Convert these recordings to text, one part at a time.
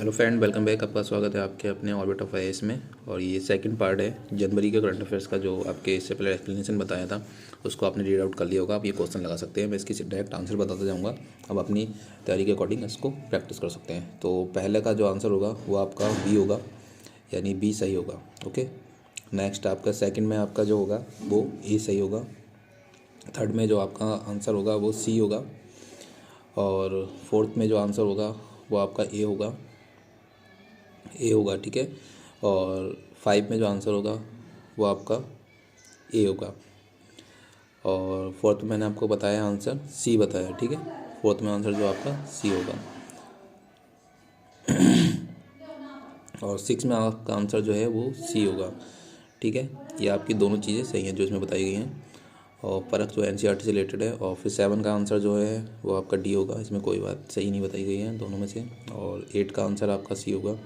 Hello friend, welcome back. आपका स्वागत है आपके अपने ऑर्बिट ऑफ आईएएस में। और ये सेकंड पार्ट है जनवरी के करंट अफेयर्स का, जो आपके इससे पहले एक्सप्लेनेशन बताया था उसको आपने रीड आउट कर लिया होगा। आप ये क्वेश्चन लगा सकते हैं, मैं इसकी डायरेक्ट आंसर बताता जाऊँगा। अब अपनी तैयारी के अकॉर्डिंग इसको प्रैक्टिस कर सकते हैं। तो पहले का जो आंसर होगा वो आपका बी होगा, यानी बी सही होगा। ओके, नेक्स्ट आपका सेकेंड में आपका जो होगा वो ए सही होगा। थर्ड में जो आपका आंसर होगा वो सी होगा। और फोर्थ में जो आंसर होगा वो आपका ए होगा, ठीक है। और 5 में जो आंसर होगा वो आपका ए होगा। और फोर्थ में मैंने आपको बताया आंसर सी बताया, ठीक है। फोर्थ में आंसर जो आपका सी होगा। और 6 में आपका आंसर जो है वो सी होगा, ठीक है। ये आपकी दोनों चीज़ें सही हैं जो इसमें बताई गई हैं, और परख जो एनसीईआरटी से रिलेटेड है। और फिर 7 का आंसर जो है वो आपका डी होगा, इसमें कोई बात सही नहीं बताई गई है दोनों में से। और 8 का आंसर आपका सी होगा।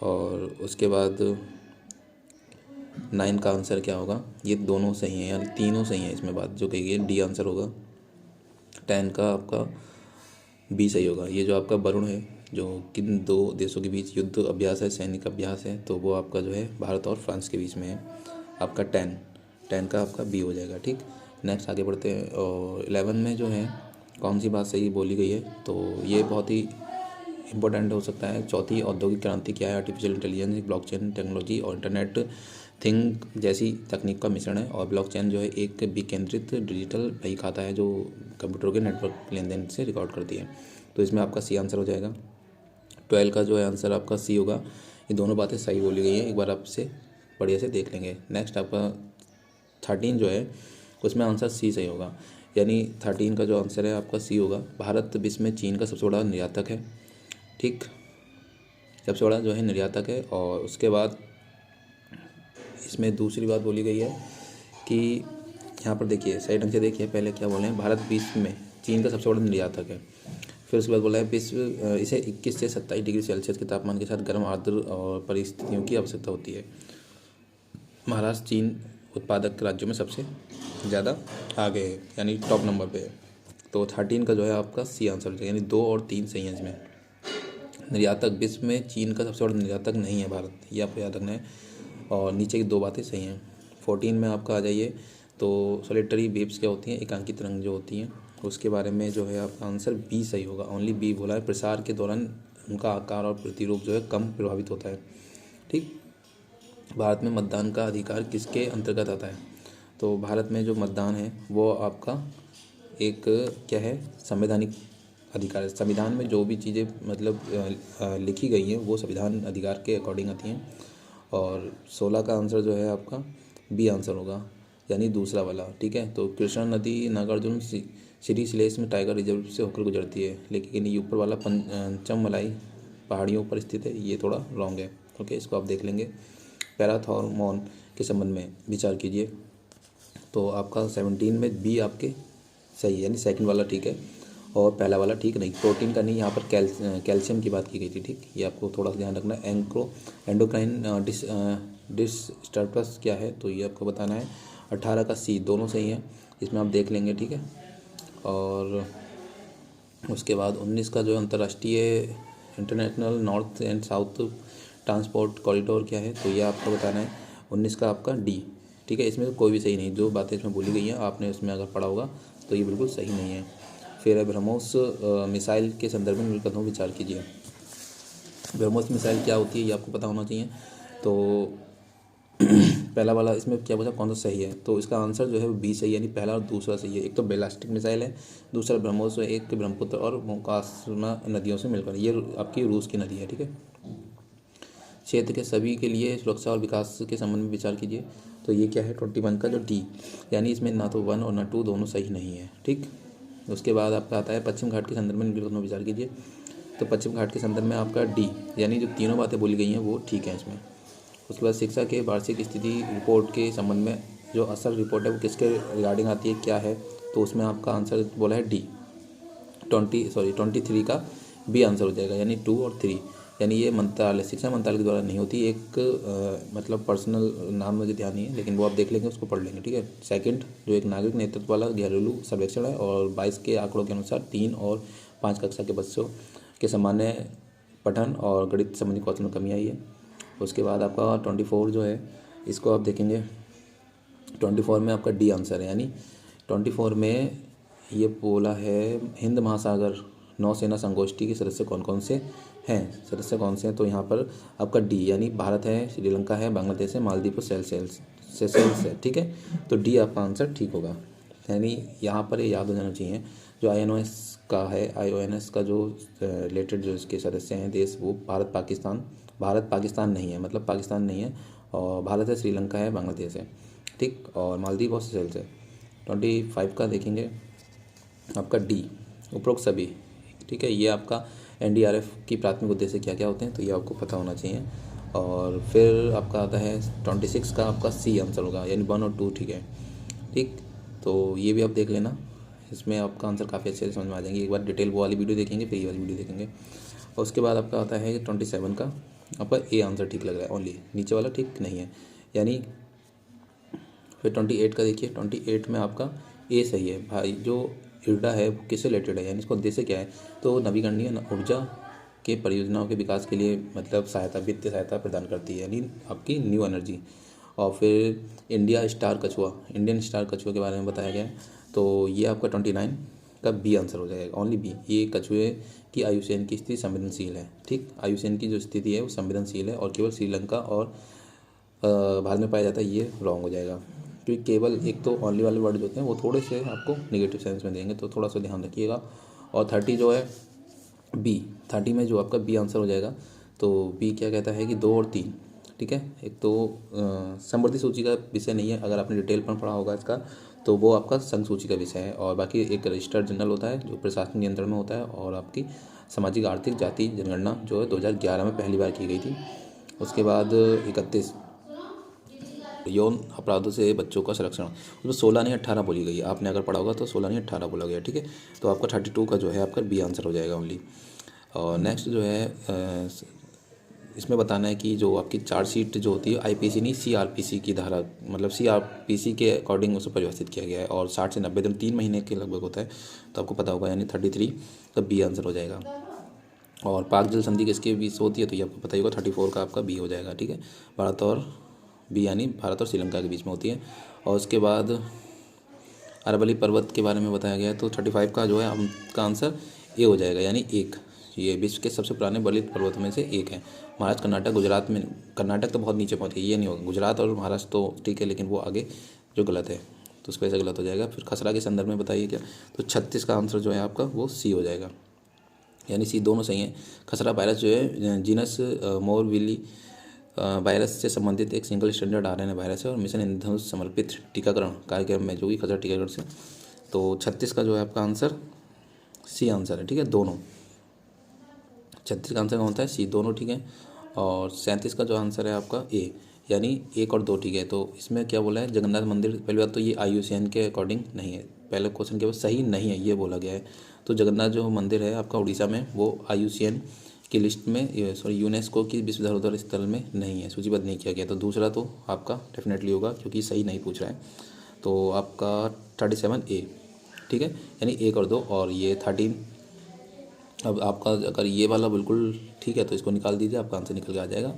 और उसके बाद 9 का आंसर क्या होगा, ये दोनों सही हैं, यानी तीनों सही हैं। इसमें बात जो कही गई है डी आंसर होगा। 10 का आपका बी सही होगा। ये जो आपका वरुण है, जो किन दो देशों के बीच युद्ध अभ्यास है, सैनिक अभ्यास है, तो वो आपका जो है भारत और फ्रांस के बीच में है। आपका 10 का आपका बी हो जाएगा, ठीक। नेक्स्ट आगे बढ़ते हैं। और 11 में जो है कौन सी बात सही बोली गई है, तो ये बहुत ही इंपॉर्टेंट हो सकता है। चौथी औद्योगिक क्रांति क्या है? आर्टिफिशियल इंटेलिजेंस, ब्लॉकचेन टेक्नोलॉजी और इंटरनेट थिंग जैसी तकनीक का मिश्रण है। और ब्लॉकचेन जो है एक विकेंद्रित डिजिटल बही खाता है जो कंप्यूटर के नेटवर्क लेन देन से रिकॉर्ड करती है। तो इसमें आपका सी आंसर हो जाएगा। 12 का जो है आंसर आपका सी होगा। ये दोनों बातें सही बोली गई हैं, एक बार आपसे बढ़िया से देख लेंगे। नेक्स्ट आपका 13 जो है उसमें आंसर सी सही होगा, यानी 13 का जो आंसर है आपका सी होगा। भारत विश्व में चीन का सबसे बड़ा निर्यातक है, ठीक, सबसे बड़ा जो है निर्यातक है। और उसके बाद इसमें दूसरी बात बोली गई है कि यहाँ पर देखिए, सही ढंग से देखिए, पहले क्या बोले हैं, भारत विश्व में चीन का सबसे बड़ा निर्यातक है। फिर उसके बाद बोला है विश्व इसे 21 से 27 डिग्री सेल्सियस के तापमान के साथ गर्म, आर्द्र और परिस्थितियों की आवश्यकता होती है। महाराष्ट्र चीन उत्पादक राज्यों में सबसे ज़्यादा आगे है, यानी टॉप नंबर पे है। तो 13 का जो है आपका सी आंसर हो जाएगा, यानी 2 और 3 सही है इसमें। निर्यातक विश्व में चीन का सबसे बड़ा निर्यातक नहीं है भारत, ये आपको याद रखना है। और नीचे की दो बातें सही हैं। 14 में आपका आ जाइए, तो सोलिटरी वेव्स क्या होती हैं, एकांकी तरंग जो होती हैं, उसके बारे में जो है आपका आंसर बी सही होगा। ओनली बी बोला है। प्रसार के दौरान उनका आकार और प्रतिरूप जो है कम प्रभावित होता है, ठीक। भारत में मतदान का अधिकार किसके अंतर्गत आता है? तो भारत में जो मतदान है वो आपका एक क्या है, संवैधानिक अधिकार है। संविधान में जो भी चीज़ें मतलब लिखी गई हैं वो संविधान अधिकार के अकॉर्डिंग आती हैं। और 16 का आंसर जो है आपका बी आंसर होगा, यानी दूसरा वाला, ठीक है। तो कृष्णा नदी नागार्जुन श्री शिलेश में टाइगर रिजर्व से होकर गुजरती है, लेकिन ये ऊपर वाला पंचमलाई पहाड़ियों पर स्थित है, ये थोड़ा रॉन्ग है। ओके, इसको आप देख लेंगे। पैराथॉर्मोन के संबंध में विचार कीजिए, तो आपका 17 में बी आपके सही है, यानी सेकंड वाला ठीक है और पहला वाला ठीक नहीं। प्रोटीन का नहीं, यहाँ पर कैल्शियम की बात की गई थी, ठीक। ये आपको थोड़ा सा ध्यान रखना है। एंडोक्राइन डिस्टर्बेंस क्या है, तो ये आपको बताना है। 18 का सी, दोनों सही हैं, इसमें आप देख लेंगे, ठीक है। और उसके बाद 19 का जो अंतर्राष्ट्रीय international north and south transport corridor क्या है, तो ये आपको बताना है। 19 का आपका डी, ठीक है। इसमें कोई भी सही नहीं, जो बातें इसमें बोली गई हैं आपने उसमें अगर पढ़ा होगा तो ये बिल्कुल सही नहीं है। फिर ब्रह्मोस मिसाइल के संदर्भ में निम्नलिखित कथनों विचार कीजिए। ब्रह्मोस मिसाइल क्या होती है ये आपको पता होना चाहिए। तो पहला वाला इसमें क्या पूछा, कौन सा सही है, तो इसका आंसर जो है वो बी सही है, यानी पहला और दूसरा सही है। एक तो बैलिस्टिक मिसाइल है, दूसरा ब्रह्मोस है, एक ब्रह्मपुत्र और मोकासना नदियों से मिलकर, ये आपकी रूस की नदी है, ठीक है। क्षेत्र के सभी के लिए सुरक्षा और विकास के संबंध में विचार कीजिए, तो ये क्या है 21 का जो डी, यानी इसमें ना तो 1 और ना 2 दोनों सही नहीं है, ठीक। उसके बाद आपका आता है पश्चिम घाट के संदर्भ में निम्नलिखित कथनों विचार कीजिए, तो पश्चिम घाट के संदर्भ में आपका डी, यानी जो तीनों बातें बोली गई हैं वो ठीक है इसमें। उसके बाद शिक्षा के वार्षिक स्थिति रिपोर्ट के संबंध में जो असल रिपोर्ट है वो किसके रिगार्डिंग आती है, क्या है, तो उसमें आपका आंसर बोला है डी, 23 का बी आंसर हो जाएगा, यानी 2 और 3, यानी ये मंत्रालय, शिक्षा मंत्रालय के द्वारा नहीं होती, एक मतलब पर्सनल नाम मुझे ध्यान नहीं है, लेकिन वो आप देख लेंगे, उसको पढ़ लेंगे, ठीक है। सेकंड जो एक नागरिक नेतृत्व वाला घरेलू सर्वेक्षण है, और 22 के आंकड़ों के अनुसार 3 और 5 कक्षा के बच्चों के सामान्य पठन और गणित संबंधी कौशल में कमी आई है। उसके बाद आपका 24 जो है इसको आप देखेंगे, 24 में आपका डी आंसर है, यानी 24 में ये बोला है हिंद महासागर नौसेना संगोष्ठी के सदस्य कौन कौन से हैं, सदस्य कौन से हैं, तो यहाँ पर आपका डी यानी भारत है, श्रीलंका है, बांग्लादेश है, मालदीव और सेशेल्स है। ठीक है, तो डी आपका आंसर ठीक होगा। यानी यहाँ पर ये याद हो जाना चाहिए, जो IONS का है, IONS का जो रिलेटेड जो इसके सदस्य हैं देश, वो भारत पाकिस्तान नहीं है, मतलब पाकिस्तान नहीं है, और भारत है, श्रीलंका है, बांग्लादेश है, ठीक, और मालदीव और सेशेल्स है। 25 का देखेंगे आपका डी, उपरोक्त सभी। ठीक है, ये आपका NDRF की प्राथमिक उद्देश्य क्या क्या होते हैं, तो ये आपको पता होना चाहिए। और फिर आपका आता है 26 का आपका सी आंसर होगा, यानी 1 और 2। ठीक है, ठीक, तो ये भी आप देख लेना, इसमें आपका आंसर काफ़ी अच्छे से समझ में आ जाएंगे। एक बार डिटेल वो वाली वीडियो देखेंगे, फिर ये वाली वीडियो देखेंगे। और उसके बाद आपका आता है 27 का आपका ए आंसर ठीक लग रहा है, ओनली नीचे वाला ठीक नहीं है, यानी फिर 28 का देखिए, 28 में आपका ए सही है भाई। जो इर्डा है वो किससे रिलेटेड है, यानी इसका उद्देश्य क्या है, तो नवीकरणीय ऊर्जा के परियोजनाओं के विकास के लिए मतलब सहायता, वित्तीय सहायता प्रदान करती है, यानी आपकी न्यू एनर्जी। और फिर इंडियन स्टार कछुआ के बारे में बताया गया है, तो ये आपका 29 का बी आंसर हो जाएगा, ओनली बी। ये कछुए की आयुषेन की स्थिति संवेदनशील है, ठीक, आयुषेन की जो स्थिति है वो संवेदनशील है और केवल श्रीलंका और भारत में पाया जाता है, ये रॉन्ग हो जाएगा, क्योंकि केवल एक तो ओनली वाले वर्ड जो होते हैं वो थोड़े से आपको नेगेटिव सेंस में देंगे, तो थोड़ा सा ध्यान रखिएगा। और 30 जो है बी, 30 में जो आपका बी आंसर हो जाएगा, तो बी क्या कहता है कि 2 और 3। ठीक है, एक तो समवर्ती सूची का विषय नहीं है, अगर आपने डिटेल पर पढ़ा होगा इसका, तो वो आपका संघ सूची का विषय है। और बाकी एक रजिस्टर्ड जनरल होता है जो प्रशासनिक नियंत्रण में होता है, और आपकी सामाजिक आर्थिक जाति जनगणना जो है 2011 में पहली बार की गई थी। उसके बाद 31 यौन अपराधों से बच्चों का संरक्षण, उसमें 16 नहीं 18 बोली गई है, आपने अगर पढ़ा होगा तो 16 नहीं 18 बोला गया। ठीक है, तो आपका 32 का जो है आपका बी आंसर हो जाएगा ओनली। और नेक्स्ट जो है इसमें बताना है कि जो आपकी चार्जशीट जो होती है IPC नहीं CRPC की धारा, मतलब CRPC के अकॉर्डिंग उसे परिभाषित किया गया है, और 60 से 90 दिन 3 महीने के लगभग होता है, तो आपको पता होगा, यानी 33 का बी आंसर हो जाएगा। और पाक जल संधि किसके बीच होती है, तो ये आपको पता ही होगा, 34 का आपका बी हो जाएगा। ठीक है, भारत और बी यानी भारत और श्रीलंका के बीच में होती है। और उसके बाद अरवली पर्वत के बारे में बताया गया है, तो 35 का जो है आपका आंसर ए हो जाएगा, यानी एक। ये विश्व के सबसे पुराने बलित पर्वतों में से एक है। महाराष्ट्र, कर्नाटक, गुजरात में, कर्नाटक तो बहुत नीचे पहुँचे, ये नहीं होगा, गुजरात और महाराष्ट्र तो ठीक है, लेकिन वो आगे जो गलत है, तो उसकी वजह से गलत हो जाएगा। फिर खसरा के संदर्भ में बताइए क्या, तो 36 का आंसर जो है आपका वो सी हो जाएगा, यानी सी दोनों सही हैं। खसरा वायरस जो है जीनस मोरविली वायरस से संबंधित एक सिंगल स्टैंडर्ड RNA वायरस है, और मिशन इंद्रधनुष समर्पित टीकाकरण कार्यक्रम में जो कि खसरा टीकाकरण से, तो 36 का जो है आपका आंसर सी आंसर है। ठीक है, दोनों 36 का आंसर कौन होता है, सी, दोनों ठीक है। और 37 का जो आंसर है आपका ए, यानी 1 और 2 ठीक है। तो इसमें क्या बोला है, जगन्नाथ मंदिर, पहली बात तो ये IUCN के अकॉर्डिंग नहीं है, पहले क्वेश्चन केवल सही नहीं है ये बोला गया है। तो जगन्नाथ जो मंदिर है आपका उड़ीसा में, वो IUCN की लिस्ट में, सॉरी यूनेस्को की विश्व धरोहर स्थल में नहीं है, सूचीबद्ध नहीं किया गया। तो दूसरा तो आपका डेफिनेटली होगा, क्योंकि सही नहीं पूछ रहा है। तो आपका 37A, ठीक है, यानी 1 और 2, और ये 13। अब आपका अगर ये वाला बिल्कुल ठीक है तो इसको निकाल दीजिए, आपका आंसर निकल के आ जाएगा।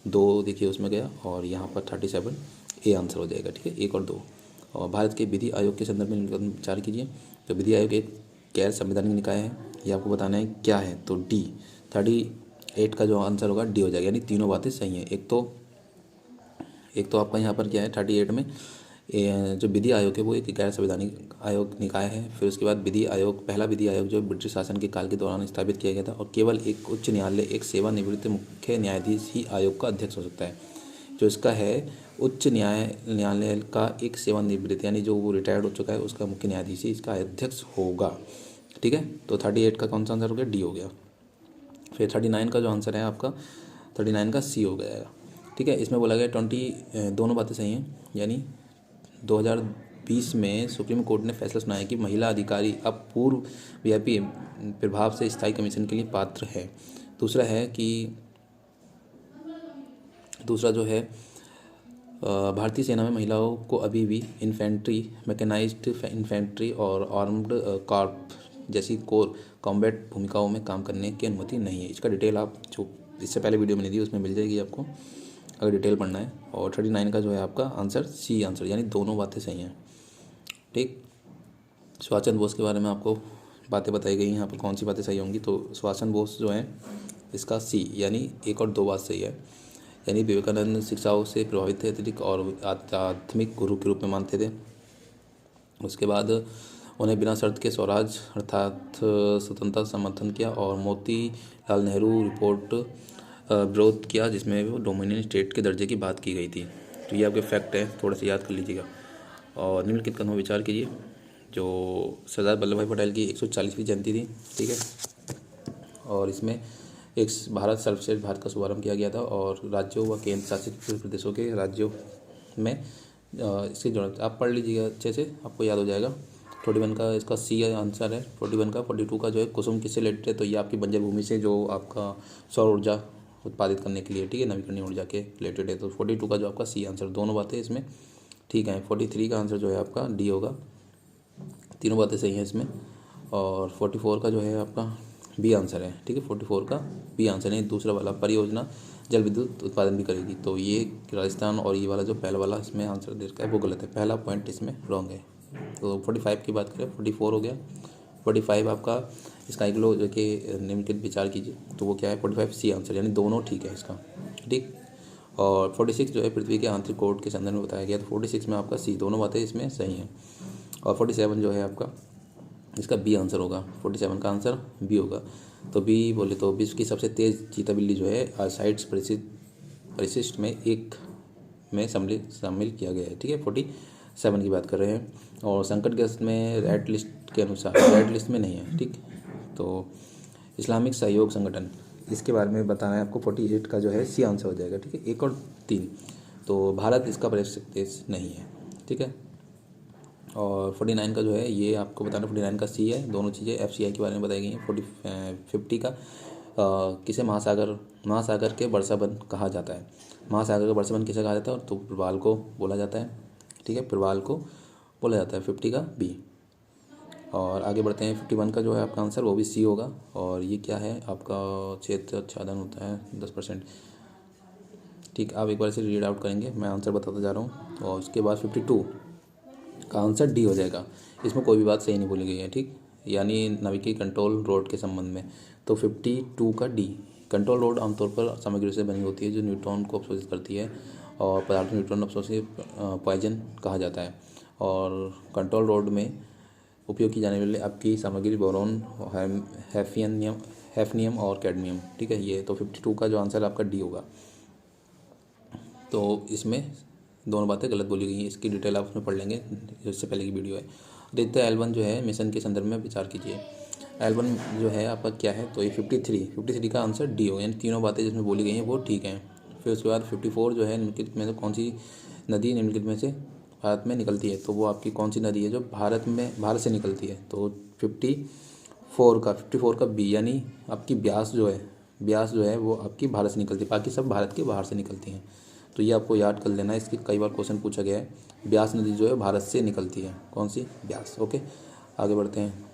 2 देखिए उसमें गया, और यहाँ पर 37A आंसर हो जाएगा। ठीक है, 1 और 2। और भारत के विधि आयोग के संदर्भ में विचार कीजिए। तो विधि आयोग एक गैर संवैधानिक निकाय है, ये आपको बताना है क्या है, तो डी। 38 का जो आंसर होगा डी हो जाएगा, यानी तीनों बातें सही हैं। एक तो आपका यहाँ पर क्या है 38 में जो विधि आयोग है वो एक गैर संवैधानिक आयोग निकाय है। फिर उसके बाद विधि आयोग, पहला विधि आयोग जो ब्रिटिश शासन के काल के दौरान स्थापित किया गया था, और केवल एक उच्च न्यायालय, एक सेवानिवृत्त मुख्य न्यायाधीश ही आयोग का अध्यक्ष हो सकता है। जो इसका है उच्च न्यायालय का एक सेवानिवृत्त, यानी जो वो रिटायर्ड हो चुका है, उसका मुख्य न्यायाधीश ही इसका अध्यक्ष होगा। ठीक है, तो 38 का कौन सा आंसर हो गया, डी हो गया। फिर 39 का जो आंसर है आपका 39 का सी हो गया। ठीक है, इसमें बोला गया 20 दोनों बातें सही हैं, यानी 2020 में सुप्रीम कोर्ट ने फैसला सुनाया कि महिला अधिकारी अब पूर्व व्यापी प्रभाव से स्थायी कमीशन के लिए पात्र है। दूसरा जो है भारतीय सेना में महिलाओं को अभी भी इन्फेंट्री, मैकेनाइज्ड इन्फेंट्री और आर्म्ड कॉर्प जैसी कोर कॉम्बैट भूमिकाओं में काम करने की अनुमति नहीं है। इसका डिटेल आप जो इससे पहले वीडियो मैंने दी उसमें मिल जाएगी आपको, अगर डिटेल पढ़ना है। और 39 का जो है आपका आंसर सी आंसर, यानी दोनों बातें सही हैं। ठीक, सुभाष चंद्र बोस के बारे में आपको बातें बताई गई हैं यहाँ पर, कौन सी बातें सही होंगी। तो सुभाष चंद्र बोस जो हैं इसका सी, यानी एक और दो बात सही है। यानी विवेकानंद शिक्षाओं से प्रभावित थे अत्यधिक और आध्यात्मिक गुरु के रूप में मानते थे। उसके बाद उन्हें बिना शर्त के स्वराज अर्थात स्वतंत्रता समर्थन किया, और मोतीलाल नेहरू रिपोर्ट विरोध किया जिसमें वो डोमिनियन स्टेट के दर्जे की बात की गई थी। तो ये आपके फैक्ट है, थोड़ा सा याद कर लीजिएगा। और निम्नलिखित कथनों पर विचार कीजिए। जो सरदार वल्लभ भाई पटेल की 140वीं जयंती थी, ठीक है, और इसमें एक भारत सर्वश्रेष्ठ भारत का शुभारंभ किया गया था, और राज्यों व केंद्र शासित प्रदेशों के राज्यों में इसकी जरूरत, आप पढ़ लीजिएगा अच्छे से, आपको याद हो जाएगा। 41 का इसका सी आंसर है 41 का। 42 का जो है कुसुम किससे रिलेटेड है, तो ये आपकी बंजर भूमि से जो आपका सौर ऊर्जा उत्पादित करने के लिए, ठीक है, नवीकरणीय ऊर्जा के रिलेटेड है। तो 42 का जो आपका सी आंसर, दोनों बातें इसमें ठीक है। 43 का आंसर जो है आपका डी होगा, तीनों बातें सही हैं इसमें। और 44 का जो है आपका बी आंसर है, ठीक है, 44 का बी आंसर है। दूसरा वाला परियोजना जल विद्युत उत्पादन भी करेगी, तो ये राजस्थान, और ये वाला जो पहला वाला इसमें आंसर दे रखा है वो गलत है, पहला पॉइंट इसमें रॉन्ग है। तो 45 की बात करें, 44 हो गया। 45 आपका इसका एक लो जो कि निम्नलिखित विचार कीजिए, तो वो क्या है, 45 सी आंसर, यानी दोनों ठीक है इसका, ठीक। और 46 जो है पृथ्वी के आंतरिक कोड के संदर्भ में बताया गया, तो 46 में आपका सी, दोनों बातें इसमें सही हैं। और 47 जो है आपका इसका बी आंसर होगा, 47 का आंसर बी होगा। तो बी बोले तो विश्व की सबसे तेज़ चीता बिल्ली जो है आइसाइट्स परिशिष्ट में एक में शामिल किया गया है, ठीक है, 47 की बात कर रहे हैं। और संकटग्रस्त में रेड लिस्ट के अनुसार, रेड लिस्ट में नहीं है, ठीक। तो इस्लामिक सहयोग संगठन, इसके बारे में बताना है आपको। 48 का जो है सी आंसर हो जाएगा, ठीक है, 1 और 3। तो भारत इसका परिशिष्ट देश नहीं है, ठीक है। और 49 का जो है ये आपको बताना, 49 का सी है, दोनों चीज़ें FCI के बारे में बताई गई हैं। 50 का किसे महासागर के वर्षावन कहा जाता है। महासागर का वर्षावन किसे कहा जाता है, तो प्रवाल को बोला जाता है, ठीक है, प्रवाल को बोला जाता है। 50 का बी। और आगे बढ़ते हैं, 51 का जो है आपका आंसर वो भी सी होगा। और ये क्या है आपका, क्षेत्र आच्छादन होता है 10%, ठीक। आप एक बार से रीड आउट करेंगे, मैं आंसर बताता जा रहा हूँ। और उसके बाद 52 का आंसर डी हो जाएगा। इसमें कोई भी बात सही नहीं बोली गई है, ठीक, यानी नाभिकीय कंट्रोल रोड के संबंध में। तो 52 का डी। कंट्रोल रोड आमतौर पर सामग्री से बनी होती है जो न्यूट्रॉन को अवशोषित करती है, और पदार्थ न्यूट्रॉन अवशोषित पॉइजन कहा जाता है। और कंट्रोल रोड में उपयोग की जाने वाली आपकी सामग्री बोरॉन, हैफनियम और कैडमियम, ठीक है। ये तो 52 का जो आंसर आपका डी होगा। तो इसमें दोनों बातें गलत बोली गई हैं, इसकी डिटेल आप उसमें पढ़ लेंगे, इससे पहले की वीडियो है। आदित्य L1 जो है मिशन के संदर्भ में विचार कीजिए। L1 जो है आपका क्या है, तो ये 53 का आंसर डी हो, यानी तीनों बातें जिसमें बोली गई हैं वो ठीक हैं। फिर उसके बाद 54 जो है निम्नलिखित में से कौन सी नदी निम्नलिखित में से भारत में निकलती है, तो वो आपकी कौन सी नदी है जो भारत से निकलती है। तो 54 का बी, यानी आपकी ब्यास जो है वो आपकी भारत से निकलती है, बाकी सब भारत के बाहर से निकलती हैं। तो ये आपको याद कर लेना है, इसकी कई बार क्वेश्चन पूछा गया है। ब्यास नदी जो है भारत से निकलती है, कौन सी, ब्यास, ओके। आगे बढ़ते हैं,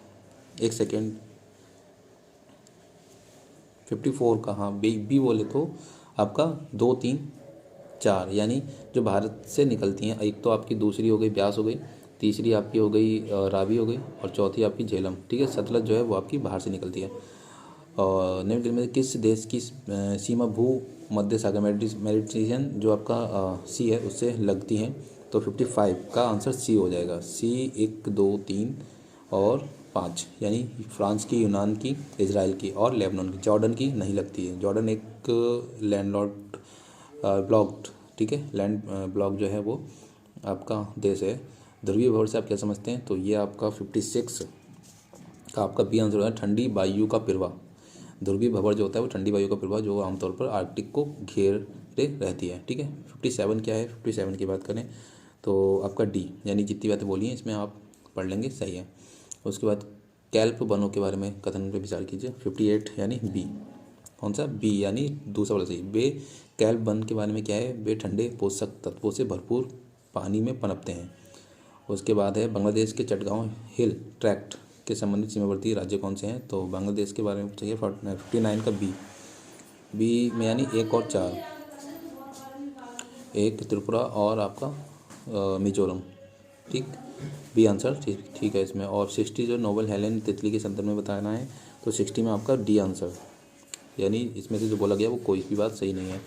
एक सेकेंड। 54 का हाँ बी बोले तो आपका 2, 3, 4, यानी जो भारत से निकलती हैं, एक तो आपकी दूसरी हो गई ब्यास हो गई, तीसरी आपकी हो गई रावी हो गई, और चौथी आपकी झेलम, ठीक है। सतलज जो है वो आपकी बाहर से निकलती है। और निम्नलिखित में किस देश की सीमा भू मध्य सागर मेडिटेरेनियन जो आपका सी है उससे लगती हैं, तो 55 का आंसर सी हो जाएगा। सी 1, 2, 3 और 5, यानी फ्रांस की, यूनान की, इजराइल की और लेबनान की। जॉर्डन की नहीं लगती है, जॉर्डन एक लैंडलॉर्ड ब्लॉक्ड, ठीक है, लैंड ब्लॉक जो है वो आपका देश है। ध्रुवीय भवर से आप क्या समझते हैं, तो ये आपका 56 का आपका बी आंसर होगा, ठंडी वायु का प्रवाह। ध्रुवीय भवर जो होता है वो ठंडी वायु का प्रवाह जो आमतौर पर आर्कटिक को घेरे रहती है, ठीक है। 57 क्या है, 57 की बात करें तो आपका डी, यानी जितनी बातें बोली हैं इसमें आप पढ़ लेंगे, सही है। उसके बाद कैल्प वनों के बारे में कथन पर विचार कीजिए। 58 यानी बी, कौन सा, बी, यानी दूसरा वाला सही। वे कैल्प वन के बारे में क्या है, वे ठंडे पोषक तत्वों से भरपूर पानी में पनपते हैं। उसके बाद है बांग्लादेश के चटगांव हिल ट्रैक्ट के संबंधित सीमावर्ती राज्य कौन से हैं? तो बांग्लादेश के बारे में चाहिए 59 का बी में यानी 1 और 4, एक त्रिपुरा और आपका मिजोरम, ठीक, बी आंसर ठीक है इसमें। और 60 जो नोबल हेलेन तितली के संदर्भ में बताना है तो 60 में आपका डी आंसर, यानी इसमें से जो बोला गया वो कोई भी बात सही नहीं है।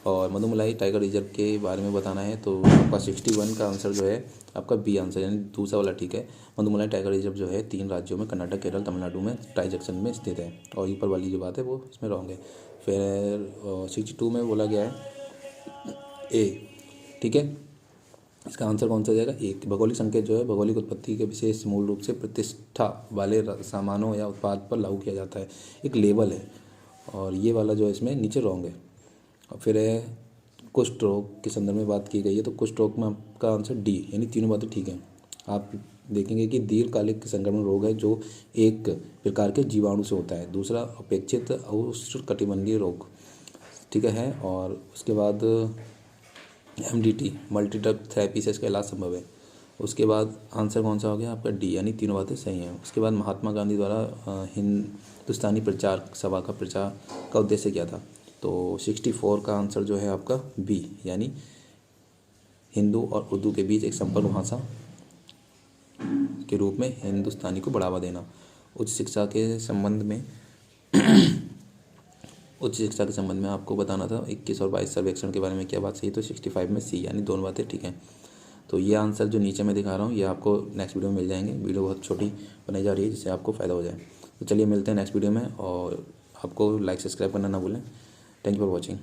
और मधुमलाई टाइगर रिजर्व के बारे में बताना है तो आपका 61 का आंसर जो है आपका बी आंसर, यानी दूसरा वाला ठीक है। मधुमलाई टाइगर रिजर्व जो है 3 राज्यों में कर्नाटक, केरल, तमिलनाडु में टाई जंक्शन में स्थित है, और ऊपर वाली जो बात है वो इसमें रॉन्ग है। फिर 62 में बोला गया है ए, ठीक है, इसका आंसर कौन सा जाएगा? एक। भौगोलिक संकेत जो है भौगोलिक उत्पत्ति के विशेष मूल रूप से प्रतिष्ठा वाले सामानों या उत्पाद पर लागू किया जाता है, एक लेबल है, और ये वाला जो है इसमें नीचे रॉन्ग है। और फिर है कुष्ठ रोग के संदर्भ में बात की गई है तो कुष्ठ रोग में आपका आंसर डी, यानी तीनों बातें ठीक हैं। आप देखेंगे कि दीर्घकालिक संक्रमण रोग है जो एक प्रकार के जीवाणु से होता है। दूसरा अपेक्षित उष्णकटिबंधीय रोग, ठीक है। और उसके बाद MDT मल्टी ड्रग थेरेपी से इसका इलाज संभव है। उसके बाद आंसर कौन सा हो गया आपका डी, यानी तीनों बातें सही हैं। उसके बाद महात्मा गांधी द्वारा हिंदुस्तानी प्रचार सभा का प्रचार का उद्देश्य क्या था? तो 64 का आंसर जो है आपका बी, यानी हिंदू और उर्दू के बीच एक संपर्क भाषा के रूप में हिंदुस्तानी को बढ़ावा देना। उच्च शिक्षा के संबंध में आपको बताना था 21 और 22 सर्वेक्षण के बारे में क्या बात सही, तो 65 में सी, यानी दोनों बातें ठीक हैं। तो ये आंसर जो नीचे मैं दिखा रहा हूँ ये आपको नेक्स्ट वीडियो में मिल जाएंगे। वीडियो बहुत छोटी बनाई जा रही है जिससे आपको फ़ायदा हो जाए। तो चलिए मिलते हैं नेक्स्ट वीडियो में, और आपको लाइक सब्सक्राइब करना ना भूलें। Thank you for watching.